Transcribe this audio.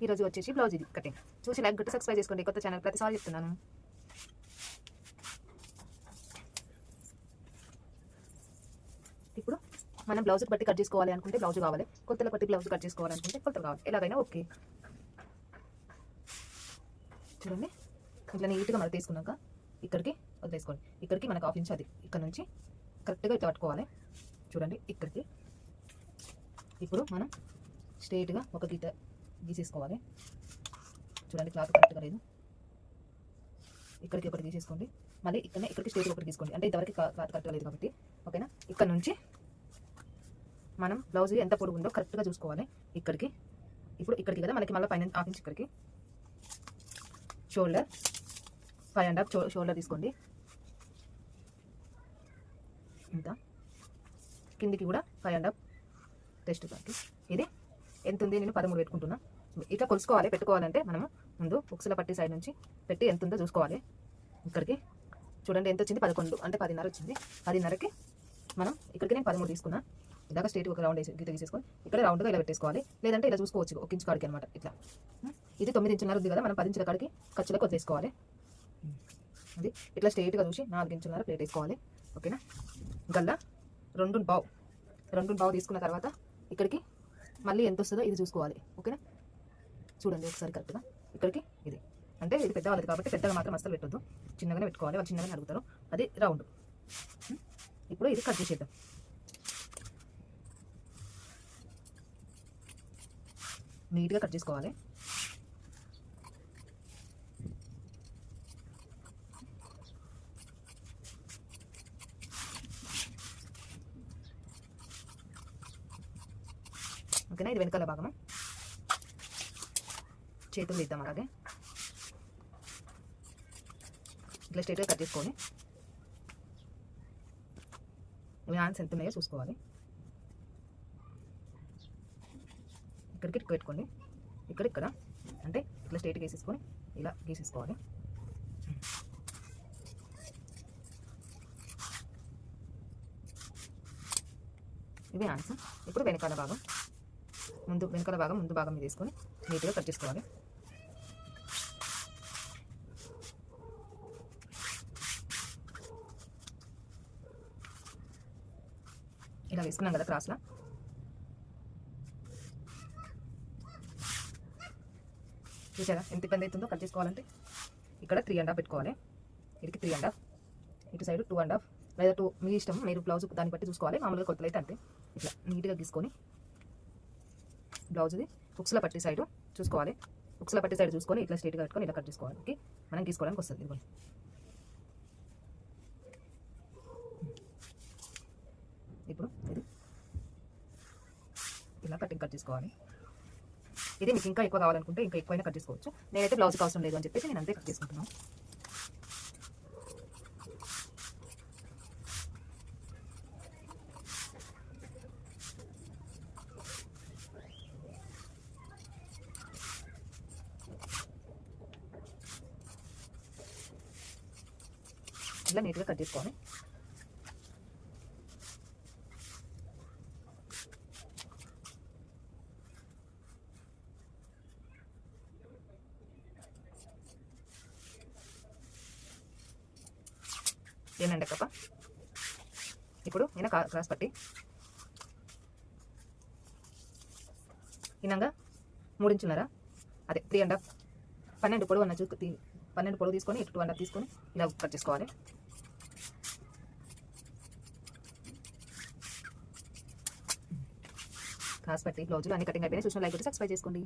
ఈరోజు వచ్చేసి బ్లౌజ్ ఇది కటింగ్. చూసి లైక్ కొట్టి సబ్స్క్రైబ్ చేసుకోండి. కొత్త ఛానల్ ప్రతిసారి చెప్తున్నాను. ఇప్పుడు మనం బ్లౌజ్ బట్టి కట్ చేసుకోవాలి అనుకుంటే బ్లౌజ్ కావాలి, కొత్తల బట్టి బ్లౌజ్ కట్ చేసుకోవాలనుకుంటే కొత్తలు కావాలి, ఎలాగైనా ఓకే. చూడండి, ఇట్లా నీట్గా మనం తీసుకున్నాక ఇక్కడికి వదిలేసుకోండి. ఇక్కడికి మనకు 1/2 ఇంచ్, అది ఇక్కడ నుంచి కరెక్ట్గా ఇట్లా పట్టుకోవాలి. చూడండి ఇక్కడికి. ఇప్పుడు మనం స్ట్రైట్గా ఒక గీత గీసేసుకోవాలి. చూడండి క్లాత్ కరెక్ట్గా లేదు, ఇక్కడికి ఒకటి గీసేసుకోండి. మళ్ళీ ఇక్కడనే ఇక్కడికి స్ట్రైట్గా ఒకటి తీసుకోండి. అంటే ఇంతవరకు క్లాత్ కరెక్ట్గా లేదు కాబట్టి ఓకేనా. ఇక్కడ నుంచి మనం బ్లౌజ్ ఎంత పొడుగు ఉందో కరెక్ట్గా చూసుకోవాలి. ఇక్కడికి ఇప్పుడు ఇక్కడికి కదా మనకి మళ్ళీ పైన 1/2 ఇంచ్ ఇక్కడికి. షోల్డర్ 5.5 షోల్డర్ తీసుకోండి. ఇంత కిందికి కూడా 5.5 టెస్ట్ కాకి. ఇది ఎంత ఉంది, నేను 13 పెట్టుకుంటున్నా. ఇట్లా కొలుసుకోవాలి. పెట్టుకోవాలంటే మనము ముందు ఉక్సుల పట్టి సైడ్ నుంచి పెట్టి ఎంత ఉందో చూసుకోవాలి. ఇక్కడికి చూడండి ఎంత వచ్చింది, 11 అంటే 10.5 వచ్చింది. 10.5కి మనం ఇక్కడికి నేను 13 తీసుకున్నా. ఇలాగ స్ట్రైట్ ఒక రౌండ్ గీత తీసేసుకొని ఇక్కడ రౌండ్గా ఇలా పెట్టేసుకోవాలి. లేదంటే ఇలా చూసుకోవచ్చు 1 ఇంచ్ కాడికి అనమాట. ఇట్లా ఇది 9 ఇంచున్నర ఉంది కదా, మనం 10 ఇంచుల కాడికి ఖర్చులకు వదిలేసుకోవాలి. అది ఇట్లా స్ట్రైట్గా చూసి 4 ఇంచున్నర ప్లేట్ వేసుకోవాలి. ఓకేనా. గల్లా 2.5 తీసుకున్న తర్వాత ఇక్కడికి మళ్ళీ ఎంత వస్తుందో ఇది చూసుకోవాలి. ఓకేనా. చూడండి ఒకసారి కరెక్ట్గా ఇక్కడికి. ఇది అంటే ఇది పెద్ద వాళ్ళది కాబట్టి పెద్దగా మాత్రం అస్సలు పెట్టొద్దు, చిన్నగానే పెట్టుకోవాలి. వాళ్ళు చిన్నగానే అడుగుతారు. అది రౌండ్. ఇప్పుడు ఇది కట్ చేసేద్దాం. నీట్గా కట్ చేసుకోవాలి. ఓకేనా. ఇది వెనకాల భాగము. చేతులు తీద్దాం అలాగే. ఇట్లా స్ట్రైట్గా కట్ చేసుకొని హ్యాండ్స్ ఎంత ఉన్నాయో చూసుకోవాలి. ఇక్కడికి పెట్టుకోండి. ఇక్కడ అంటే ఇట్లా స్ట్రైట్గా వేసేసుకొని ఇలా గీసేసుకోవాలి. ఇవి హ్యాండ్స్. ఇప్పుడు వెనకాల భాగం ముందు భాగం మీద తీసుకొని నీట్గా కట్ చేసుకోవాలి. ఇలా వేసుకున్నాం కదా క్రాస్లా. చూసారా ఎంత ఇబ్బంది అవుతుందో కట్ చేసుకోవాలంటే. ఇక్కడ 3.5 పెట్టుకోవాలి. ఇక్కడికి 3.5, ఇటు సైడ్ 2.5 లేదా 2, మీ ఇష్టం. మీరు బ్లౌజ్ దాన్ని బట్టి చూసుకోవాలి. మామూలుగా కొత్తలు అయితే అంతే. ఇట్లా నీట్గా గీసుకొని బ్లౌజ్ది ఉక్సుల పట్టి సైడ్ చూసుకోవాలి. ఉక్సుల పట్టి సైడ్ చూసుకొని ఇట్లా స్ట్రైట్గా పెట్టుకొని ఇలా కట్ చేసుకోవాలి. ఓకే, మనం గీసుకోవడానికి వస్తుంది. ఇదిగోండి ఇప్పుడు ఇది ఇలా కట్ చేసుకోవాలి. ఇది మీకు ఇంకా ఎక్కువ కావాలనుకుంటే ఇంకా ఎక్కువైనా కట్ చేసుకోవచ్చు. నేనైతే బ్లౌజ్కి అవసరం లేదు అని చెప్పేసి నేను అంతే కట్ చేసుకుంటున్నాను. ఇలా నీట్గా కట్ చేసుకోవాలి. ఏనండి కప్ప. ఇప్పుడు నేను క్రాస్ పట్టి ఇనంగా 3 ఇంచున్నర, అదే 3.5, 12 పొడవు అన్న 12 పొడవు తీసుకొని ఇటు 2.5 తీసుకొని ఇలా కట్ చేసుకోవాలి. క్రాస్ పట్టి బ్లౌజులు అన్ని కటింగ్ అయిపోయినాయి. చూసిన లైక్ కొట్టి సబ్స్క్రైబ్ చేసుకోండి.